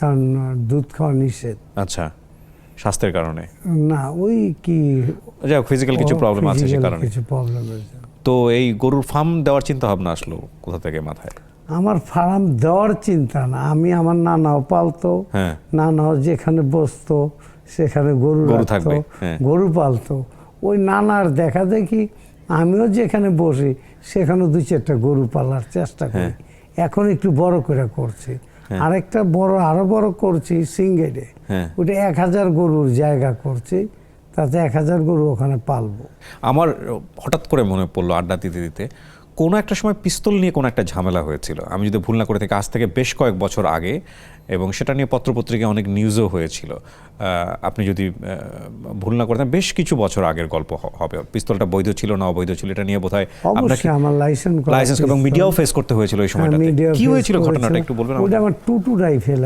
কারণ দুধ খাওয়া নিষেধ। আচ্ছা, স্বাস্থ্যের কারণে না, ওই কি যাই হোক, ফিজিক্যাল কিছু প্রবলেম আছে সে কারণে। কিছু প্রবলেমের জন্য। তো এই গরুর ফার্ম দেওয়ার চিন্তা ভাবনা আসলো কোথা থেকে মাথায়? আমার ফার্ম দেওয়ার চিন্তা না, আমার নানাও পালতো। হ্যাঁ, নানাও যেখানে বসতো সেখানে গরু রাখতো, থাকবে, হ্যাঁ। গরু পালতো। ওই নানার দেখা দেখি আমিও যেখানে বসি সেখানে 2-4টা গরু পালার চেষ্টা করি। এখন একটু বড় করে করছি। আরেকটা আরো বড় করছি সিঙ্গেরে। ওটা 1000 গরুর জায়গা করছি, তাতে 1000 গরু ওখানে পালবো। আমার হঠাৎ করে মনে পড়লো আড্ডা দিতে দিতে কোনো একটা সময় পিস্তল নিয়ে কোনো একটা ঝামেলা হয়েছিল, আমি যদি ভুল না করে থাকি, আজ থেকে বেশ কয়েক বছর আগে, এবং সেটা নিয়ে পত্রপত্রিকায় অনেক নিউজও হয়েছিল। আপনি যদি ভুল না করে থাকেন বেশ কিছু বছর আগের গল্প হবে। পিস্তলটা বৈধ ছিল না অবৈধ ছিল এটা নিয়ে বোধহয় আপনাকে আমার লাইসেন্স এবং মিডিয়াও ফেস করতে হয়েছিল ওই সময়টাতে। কি হয়েছিল ঘটনাটা একটু বলবেন? ওটা আমার টুটু রাইফেল।